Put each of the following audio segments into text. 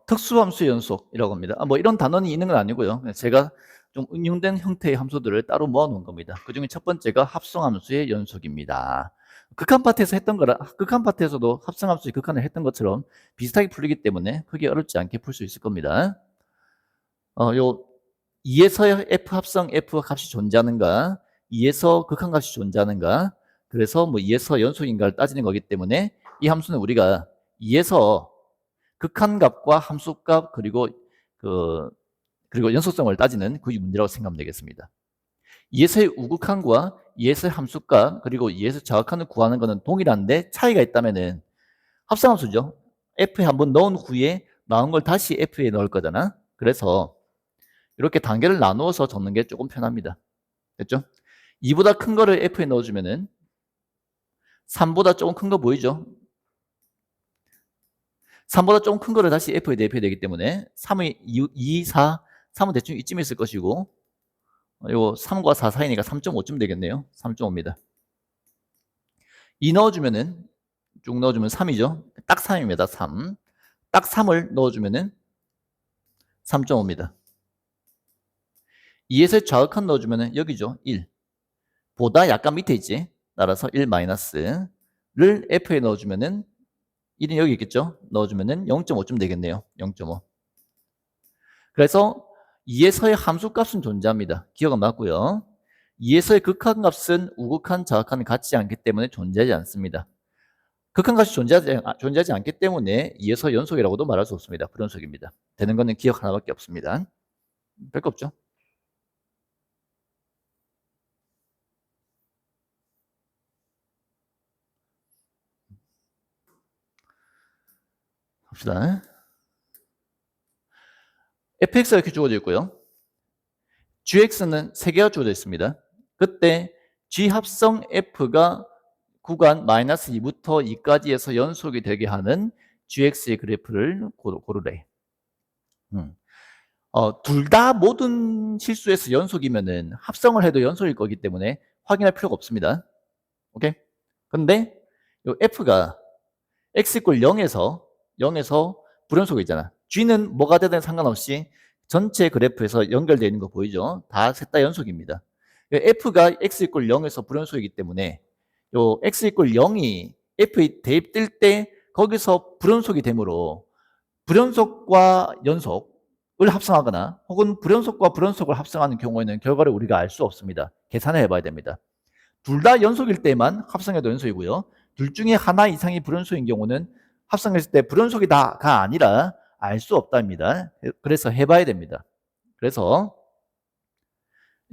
특수함수의 연속이라고 합니다. 뭐 이런 단원이 있는 건 아니고요. 제가 좀 응용된 형태의 함수들을 따로 모아 놓은 겁니다. 그 중에 첫 번째가 합성함수의 연속입니다. 극한 파트에서 했던 거라, 극한 파트에서도 합성함수의 극한을 했던 것처럼 비슷하게 풀리기 때문에 크게 어렵지 않게 풀 수 있을 겁니다. 요 2에서 f 합성 f 값이 존재하는가, 2에서 극한 값이 존재하는가, 그래서 뭐 2에서 연속인가를 따지는 거기 때문에 이 함수는 우리가 2에서 극한값과 함수값 그 그리고 연속성을 따지는 그 문제라고 생각하면 되겠습니다. 2에서의 우극한과 2에서의 함수값 그리고 2에서 좌극한을 구하는 것은 동일한데 차이가 있다면은 합성함수죠. f에 한번 넣은 후에 나온 걸 다시 f에 넣을 거잖아. 그래서 이렇게 단계를 나누어서 적는 게 조금 편합니다. 됐죠? 2보다 큰 거를 f에 넣어주면은 3보다 조금 큰 거 보이죠? 3보다 조금 큰 거를 다시 f에 대입해야 되기 때문에 3의 2, 4, 3은 대충 이쯤 있을 것이고 요 3과 4 사이니까 3.5쯤 되겠네요. 3.5입니다. 2 넣어주면은 쭉 넣어주면 3이죠. 딱 3입니다. 3. 딱 3을 넣어주면은 3.5입니다. 2에서 좌극한 넣어주면은 여기죠. 1. 보다 약간 밑에 있지. 따라서 1 마이너스를 f에 넣어주면은 1이 여기 있겠죠. 넣어주면은 0.5쯤 되겠네요. 0.5. 그래서 2에서의 함수값은 존재합니다. 기억은 맞고요. 2에서의 극한값은 우극한, 좌극한은 같지 않기 때문에 존재하지 않습니다. 극한값이 존재하지 않기 때문에 2에서 연속이라고도 말할 수 없습니다. 불연속입니다. 되는 거는 기억 하나밖에 없습니다. 별거 없죠. 봅시다. fx가 이렇게 주어져 있고요. gx는 3개가 주어져 있습니다. 그때 g 합성 f가 구간 마이너스 2부터 2까지에서 연속이 되게 하는 gx의 그래프를 고르래. 둘 다 모든 실수에서 연속이면은 합성을 해도 연속일 거기 때문에 확인할 필요가 없습니다. 오케이? 근데 요 f가 x 이퀄 0에서 불연속이잖아. g는 뭐가 되든 상관없이 전체 그래프에서 연결되어 있는 거 보이죠? 다 셋 다 연속입니다. f가 x 이퀄 0에서 불연속이기 때문에 요 x 이퀄 0이 f에 대입될 때 거기서 불연속이 되므로 불연속과 연속을 합성하거나 혹은 불연속과 불연속을 합성하는 경우에는 결과를 우리가 알 수 없습니다. 계산해 봐야 됩니다. 둘 다 연속일 때만 합성해도 연속이고요. 둘 중에 하나 이상이 불연속인 경우는 합성했을 때 불연속이다가 아니라 알 수 없답니다. 그래서 해봐야 됩니다. 그래서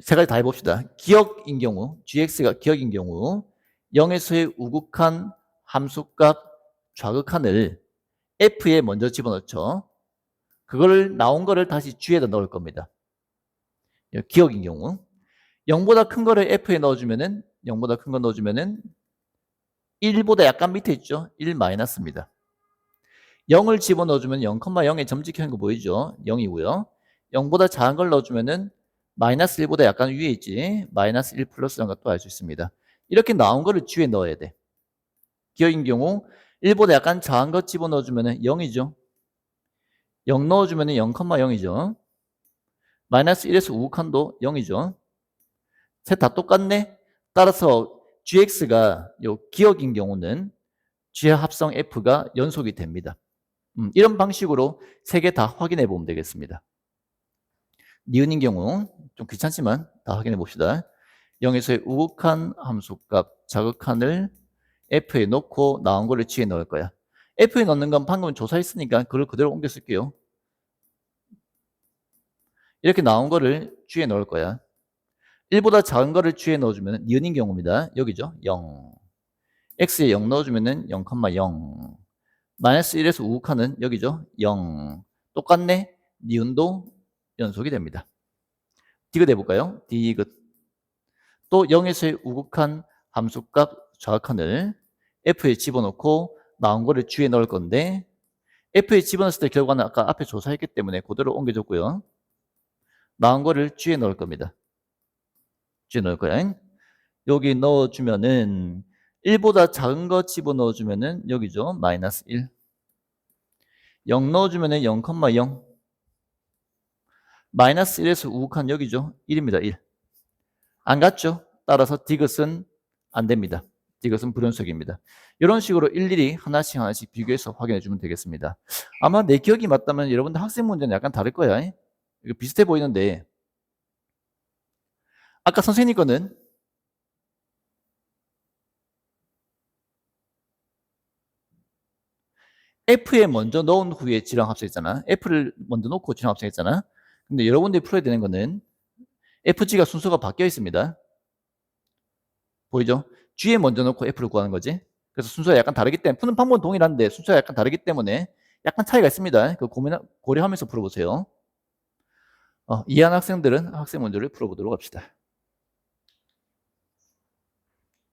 세 가지 다 해봅시다. 기억인 경우, gx가 기억인 경우 0에서의 우극한 함수값 좌극한을 f에 먼저 집어넣죠. 그걸 나온 거를 다시 g에다 넣을 겁니다. 기억인 경우 0보다 큰 거를 f에 넣어주면은 0보다 큰 거 넣어주면은 1보다 약간 밑에 있죠. 1 마이너스입니다. 0을 집어넣어주면 0,0에 점찍히는 거 보이죠? 0이고요. 0보다 작은 걸 넣어주면은 마이너스 1보다 약간 위에 있지. 마이너스 1 플러스라는 것도 알 수 있습니다. 이렇게 나온 거를 g에 넣어야 돼. 기억인 경우 1보다 약간 작은 것 집어넣어주면은 0이죠. 0 넣어주면은 0,0이죠. 마이너스 1에서 우극한도 0이죠. 셋 다 똑같네? 따라서 gx가 요 기억인 경우는 g의 합성 f가 연속이 됩니다. 이런 방식으로 세 개 다 확인해 보면 되겠습니다. 니은인 경우 좀 귀찮지만 다 확인해 봅시다. 0에서의 우극한 함수값 자극한을 f에 넣고 나온 거를 g에 넣을 거야. f에 넣는 건 방금 조사했으니까 그걸 그대로 옮겨 쓸게요. 이렇게 나온 거를 g에 넣을 거야. 1보다 작은 거를 g에 넣어주면 니은인 경우입니다. 여기죠. 0. x에 0 넣어주면은 0,0. 마이너스 1에서 우극한은 여기죠. 0. 똑같네. 니은도 연속이 됩니다. 디귿 해볼까요? 디귿. 또 0에서의 우극한 함수값 좌극한을 f에 집어넣고 나온 거를 g에 넣을 건데 f에 집어넣었을 때 결과는 아까 앞에 조사했기 때문에 그대로 옮겨줬고요. 나온 거를 g에 넣을 겁니다. g에 넣을 거야. 여기 넣어주면은 1보다 작은 거 집어넣어주면은 여기죠. 마이너스 1. 0 넣어주면 0,0 마이너스 1에서 우극한 여기죠. 1입니다. 1. 안 갔죠? 따라서 디귿은 안 됩니다. 디귿은 불연속입니다. 이런 식으로 일일이 하나씩 비교해서 확인해 주면 되겠습니다. 아마 내 기억이 맞다면 여러분들 학생 문제는 약간 다를 거야. 이거 비슷해 보이는데 아까 선생님 거는 F에 먼저 넣은 후에 지랑 합성했잖아. F를 먼저 놓고 지랑 합성했잖아. 근데 여러분들이 풀어야 되는 거는 FG가 순서가 바뀌어 있습니다. 보이죠? G에 먼저 넣고 F를 구하는 거지. 그래서 순서가 약간 다르기 때문에 푸는 방법은 동일한데 순서가 약간 다르기 때문에 약간 차이가 있습니다. 그 고려하면서 풀어보세요. 이해한 학생들은 학생 문제를 풀어보도록 합시다.